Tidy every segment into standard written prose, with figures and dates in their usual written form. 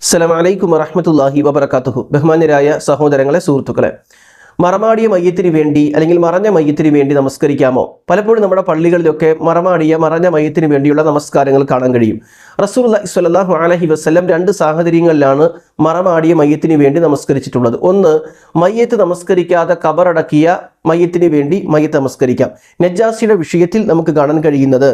അസ്സലാമു അലൈക്കും വറഹ്മത്തുള്ളാഹി വബറകാതുഹു. ബഹുമാന്യരായ സഹോദരങ്ങളെ, സുഹൃത്തുക്കളെ, മറമാടിയ മയ്യത്തിന് വേണ്ടി അല്ലെങ്കിൽ മറഞ്ഞ മയ്യത്തിന് വേണ്ടി നമസ്കരിക്കാമോ? പലപ്പോഴും നമ്മുടെ പള്ളികളിലൊക്കെ മറഞ്ഞ മയ്യത്തിന് വേണ്ടിയുള്ള നമസ്കാരങ്ങൾ കാണാൻ കഴിയും. റസൂലുള്ളാഹി സ്വല്ലല്ലാഹു അലൈഹി വസല്ലം രണ്ട് സാഹചര്യങ്ങളിലാണ് മറമാടിയ മയ്യത്തിന് വേണ്ടി നമസ്കരിച്ചിട്ടുള്ളത്. ഒന്ന്, മയ്യത്ത് നമസ്കരിക്കാതെ കബറടക്കിയ മയ്യത്തിന് വേണ്ടി മയ്യത്ത് നമസ്കരിക്കാം. നജ്ജാസിയുടെ വിഷയത്തിൽ നമുക്ക് കാണാൻ കഴിയുന്നത്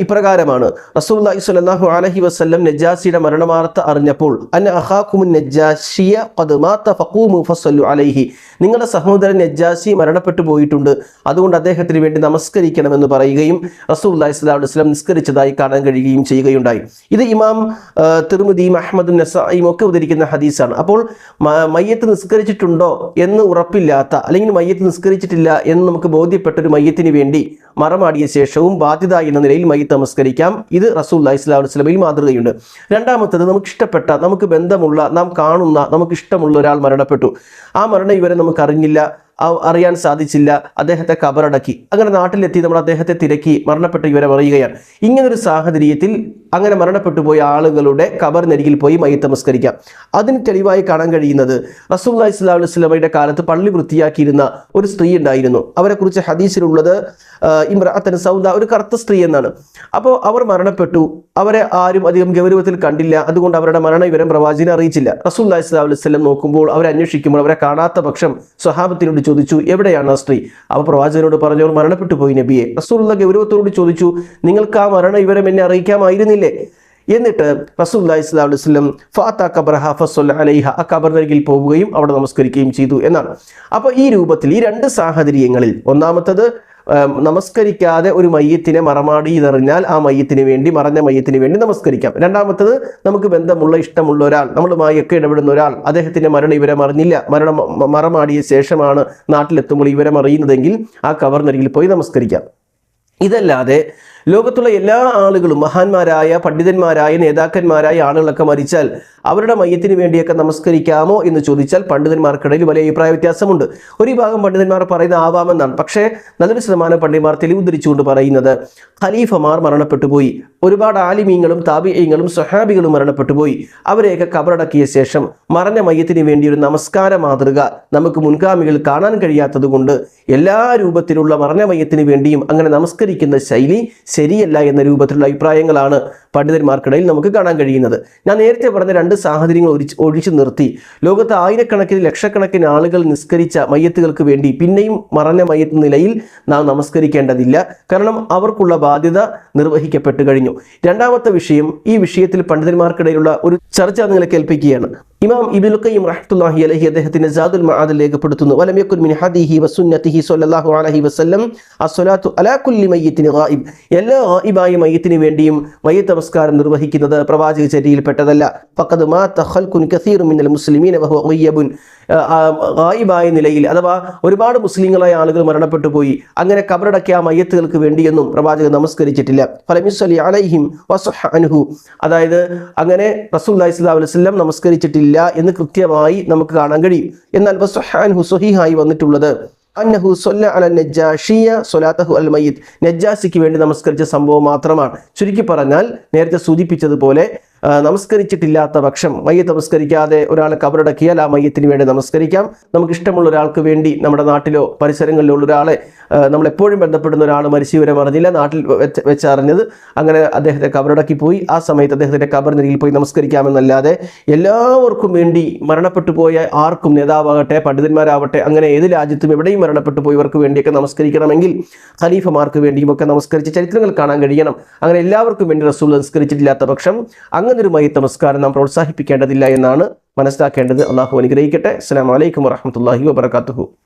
ഇപ്രകാരമാണ്. റസൂലുള്ളാഹി സ്വല്ലല്ലാഹു അലൈഹി വസല്ലം നജ്ജാസിയുടെ മരണവാർത്ത അറിഞ്ഞപ്പോൾ അന്ന അഖാകുമുൻ നജ്ജാശിയ ഖദ് മാത ഫഖൂമു ഫസല്ലു അലൈഹി, നിങ്ങളുടെ സഹോദരൻ നജ്ജാസി മരണപ്പെട്ടു പോയിട്ടുണ്ട്, അതുകൊണ്ട് അദ്ദേഹത്തിന് വേണ്ടി നമസ്കരിക്കണമെന്ന് പറയുകയും റസൂലുള്ളാഹി സ്വല്ലല്ലാഹു അലൈഹി വസല്ലം നിസ്കരിച്ചതായി കാണാൻ കഴിയുകയും ചെയ്യുകയുണ്ടായി. ഇത് ഇമാം തിർമിദിയും അഹ്മദും നസായിയും ഒക്കെ ഉദ്ധരിക്കുന്ന ഹദീസാണ്. അപ്പോൾ മയ്യത്ത് നിസ്കരിച്ചിട്ടുണ്ടോ എന്ന് ഉറപ്പില്ലാത്ത, അല്ലെങ്കിൽ മയ്യത്ത് നിസ്കരിച്ചിട്ടില്ല എന്ന് നമുക്ക് ബോധ്യപ്പെട്ട ഒരു മയ്യത്തിന് വേണ്ടി മറമാടിയ ശേഷവും ബാധ്യത എന്ന നിലയിൽ മയ്യത്ത് നമസ്കരിക്കാം. ഇത് റസൂലുള്ളാഹി സ്വല്ലല്ലാഹു അലൈഹി വസല്ലമയിൽ മാതൃകയുണ്ട്. രണ്ടാമത്തേത്, നമുക്ക് ഇഷ്ടപ്പെട്ട, നമുക്ക് ബന്ധമുള്ള, നാം കാണുന്ന, നമുക്ക് ഇഷ്ടമുള്ള ഒരാൾ മരണപ്പെട്ടു. ആ മരണ വിവരം നമുക്ക് അറിയാൻ സാധിച്ചില്ല, അദ്ദേഹത്തെ കബറടക്കി. അങ്ങനെ നാട്ടിലെത്തി നമ്മൾ അദ്ദേഹത്തെ തിരക്കി മരണപ്പെട്ട വിവരം അറിയുകയാണ്. ഇങ്ങനൊരു സാഹചര്യത്തിൽ അങ്ങനെ മരണപ്പെട്ടു പോയ ആളുകളുടെ ഖബറിനരികിൽ പോയി മയ്യത്ത് നമസ്കരിക്കാം. അതിന് തെളിവായി കാണാൻ കഴിയുന്നത് റസൂലുള്ളാഹി സ്വല്ലല്ലാഹു അലൈഹി വസല്ലമയുടെ കാലത്ത് പള്ളി വൃത്തിയാക്കിയിരുന്ന ഒരു സ്ത്രീ ഉണ്ടായിരുന്നു. അവരെക്കുറിച്ച് ഹദീസിലുള്ളത് ഇംറഅത്തൻ സൗദ, ഒരു കറുത്ത സ്ത്രീ എന്നാണ്. അപ്പോൾ അവർ മരണപ്പെട്ടു. അവരെ ആരും അധികം ഗൗരവത്തിൽ കണ്ടില്ല. അതുകൊണ്ട് അവരുടെ മരണ വിവരം പ്രവാചകനെ അറിയിച്ചില്ല. റസൂലുള്ളാഹി സ്വല്ലല്ലാഹു അലൈഹി വസല്ലം നോക്കുമ്പോൾ, അവരെ അന്വേഷിക്കുമ്പോൾ അവരെ കാണാത്ത പക്ഷം സ്വഹാബത്തിനോട് ചോദിച്ചു, എവിടെയാണ് ആ സ്ത്രീ? അപ്പോൾ പ്രവാചകനോട് പറഞ്ഞു, അവർ മരണപ്പെട്ടു പോയി നബിയെ. റസൂലുള്ളാഹി ഗൗരവത്തോട് ചോദിച്ചു, നിങ്ങൾക്ക് ആ മരണ വിവരം എന്നെ അറിയിക്കാമായിരുന്നില്ലേ? എന്നിട്ട് റസൂലുള്ളാഹി സ്വല്ലല്ലാഹു അലൈഹി വസല്ലം ഫഅത ഖബറഹ ഫസല്ല അലൈഹ, ആ ഖബറിനരികിൽ പോവുകയും അവിടെ നമസ്കരിക്കുകയും ചെയ്തു എന്നാണ്. അപ്പോൾ ഈ രൂപത്തിൽ ഈ രണ്ട് സാഹചര്യങ്ങളിൽ, ഒന്നാമത്തത് നമസ്കരിക്കാതെ ഒരു മയ്യത്തിനെ മറമാടിയതറിഞ്ഞാൽ ആ മയ്യത്തിന് വേണ്ടി, മറഞ്ഞ മയ്യത്തിന് വേണ്ടി നമസ്കരിക്കാം. രണ്ടാമത്തത്, നമുക്ക് ബന്ധമുള്ള, ഇഷ്ടമുള്ള ഒരാൾ, നമ്മളുമായി ഒക്കെ ഇടപെടുന്ന ഒരാൾ, അദ്ദേഹത്തിന്റെ മരണ വിവരം അറിഞ്ഞില്ല, മറമാടിയ ശേഷമാണ് നാട്ടിലെത്തുമ്പോൾ വിവരം അറിയുന്നതെങ്കിൽ ആ ഖബറിനരികിൽ പോയി നമസ്കരിക്കാം. ഇതല്ലാതെ ലോകത്തുള്ള എല്ലാ ആളുകളും, മഹാന്മാരായ, പണ്ഡിതന്മാരായ, നേതാക്കന്മാരായ ആളുകളൊക്കെ മരിച്ചാൽ അവരുടെ മയ്യത്തിന് വേണ്ടിയൊക്കെ നമസ്കരിക്കാമോ എന്ന് ചോദിച്ചാൽ പണ്ഡിതന്മാർക്കിടയിൽ വലിയ അഭിപ്രായ വ്യത്യാസമുണ്ട്. ഒരു വിഭാഗം പണ്ഡിതന്മാർ പറയുന്നത് ആവാമെന്നാണ്. പക്ഷേ നല്ലൊരു ശതമാനം പണ്ഡിതന്മാർ തെളിവുദ്ധരിച്ചുകൊണ്ട് പറയുന്നത്, ഖലീഫമാർ മരണപ്പെട്ടു പോയി, ഒരുപാട് ആലിമീങ്ങളും താബിഈങ്ങളും സ്വഹാബികളും മരണപ്പെട്ടു പോയി, അവരെയൊക്കെ ഖബറടക്കിയ ശേഷം മറഞ്ഞ മയ്യത്തിന് വേണ്ടി ഒരു നമസ്കാര മാതൃക നമുക്ക് മുൻഗാമികൾ കാണാൻ കഴിയാത്തത് കൊണ്ട് എല്ലാ രൂപത്തിലുള്ള മറഞ്ഞ മയ്യത്തിന് വേണ്ടിയും അങ്ങനെ നമസ്കരിക്കുന്ന ശൈലി ശരിയല്ല എന്ന രൂപത്തിലുള്ള അഭിപ്രായങ്ങളാണ് പണ്ഡിതന്മാർക്കിടയിൽ നമുക്ക് കാണാൻ കഴിയുന്നത്. ഞാൻ നേരത്തെ പറഞ്ഞ രണ്ട് സാഹചര്യങ്ങൾ ഒഴിച്ചു നിർത്തി ലോകത്ത് ആയിരക്കണക്കിന്, ലക്ഷക്കണക്കിന് ആളുകൾ നിസ്കരിച്ച മയ്യത്തുകൾക്ക് വേണ്ടി പിന്നെയും മറഞ്ഞ മയ്യത്ത് നിലയിൽ നാം നമസ്കരിക്കേണ്ടതില്ല. കാരണം അവർക്കുള്ള ബാധ്യത നിർവഹിക്കപ്പെട്ടു കഴിഞ്ഞു. രണ്ടാമത്തെ വിഷയം, ഈ വിഷയത്തിൽ പണ്ഡിതന്മാർക്കിടയിലുള്ള ഒരു ചർച്ച നിങ്ങളെ കേൾപ്പിക്കുകയാണ്. ഇമാം ഇബ്നുൽ ഖയ്യിം റഹ്മത്തുള്ളാഹി അലൈഹി അദ്ദേഹത്തിന്റെ സാദുൽ മആദിൽ രേഖപ്പെടുത്തുന്നു, വലം യകുൻ മിൻ ഹദീഹി വസുന്നതിഹി സ്വല്ലല്ലാഹു അലൈഹി വസല്ലം അസ്സലാത്തു അലാ കുല്ലി മയ്യിത്തിൻ ഗായിബ്, എല്ലാ ഗായിബായ മയ്യത്തിന് വേണ്ടിയും മയ്യത്ത് നമസ്കാരം നിർവഹിക്കുന്നത് പ്രവാചക ചര്യയിൽപ്പെട്ടതല്ല. ഫഖദ് മാത ഖൽഖുൻ കസീറുൻ മിനൽ മുസ്ലിമീന വഹുവ ഗയ്യബുൻ, ഗായിബായ നിലയിൽ അഥവാ ഒരുപാട് മുസ്ലിങ്ങളായ ആളുകൾ മരണപ്പെട്ടു പോയി, അങ്ങനെ ഖബറടക്കിയ ആ മയ്യത്തുകൾക്ക് വേണ്ടിയൊന്നും പ്രവാചകൻ നമസ്കരിച്ചിട്ടില്ല. ഫലം യുസല്ലി അലൈഹിം വസഹ അൻഹു, അതായത് അങ്ങനെ റസൂലുള്ളാഹി സ്വല്ലല്ലാഹു അലൈഹി വസല്ലം നമസ്കരിച്ചിട്ടില്ല എന്ന് കൃത്യമായി നമുക്ക് കാണാൻ കഴിയും. എന്നാൽ വസഹ അൻഹു സ്വഹീഹായി വന്നിട്ടുള്ളത് അന്നഹു സ്വല്ല അല നജ്ജാഷിയ സ്വലാത്തഹു അൽ മയ്യിത്ത്, നജ്ജാസിക്ക് വേണ്ടി നമസ്കരിച്ച സംഭവം മാത്രമാണ്. ചുരുക്കി പറഞ്ഞാൽ നേരത്തെ സൂചിപ്പിച്ചതുപോലെ നമസ്കരിച്ചിട്ടില്ലാത്ത പക്ഷം, മയ്യത്ത് നമസ്കരിക്കാതെ ഒരാളെ കബറടക്കിയാൽ ആ മയ്യത്തിന് വേണ്ടി നമസ്കരിക്കാം. നമുക്ക് ഇഷ്ടമുള്ള ഒരാൾക്ക് വേണ്ടി, നമ്മുടെ നാട്ടിലോ പരിസരങ്ങളിലോ ഉള്ള ഒരാളെ, നമ്മളെപ്പോഴും ബന്ധപ്പെടുന്ന ഒരാൾ മരിച്ചു വിവരം അറിഞ്ഞില്ല, നാട്ടിൽ വെച്ചറിഞ്ഞത്, അങ്ങനെ അദ്ദേഹത്തെ കബറടക്കി പോയി, ആ സമയത്ത് അദ്ദേഹത്തിൻ്റെ കബറിനരികിൽ പോയി നമസ്കരിക്കാമെന്നല്ലാതെ എല്ലാവർക്കും വേണ്ടി മരണപ്പെട്ടു പോയ ആർക്കും, നേതാവാകട്ടെ പണ്ഡിതന്മാരാവട്ടെ, അങ്ങനെ ഏത് രാജ്യത്തും എവിടെയും മരണപ്പെട്ടു പോയവർക്ക് വേണ്ടിയൊക്കെ നമസ്കരിക്കണമെങ്കിൽ ഖലീഫമാർക്ക് വേണ്ടിയും ഒക്കെ നമസ്കരിച്ച ചരിത്രങ്ങൾ കാണാൻ കഴിയണം. അങ്ങനെ എല്ലാവർക്കും വേണ്ടി റസൂൽ നമസ്കരിച്ചിട്ടില്ലാത്ത പക്ഷം അങ്ങനൊരു മയ്യത്ത് നമസ്കാരം നാം പ്രോത്സാഹിപ്പിക്കേണ്ടതില്ല എന്നാണ് മനസ്സിലാക്കേണ്ടത്. അള്ളാഹു അനുഗ്രഹിക്കട്ടെ. അസ്സലാമു അലൈക്കും വറഹ്മത്തുള്ളാഹി വബറകാതുഹു.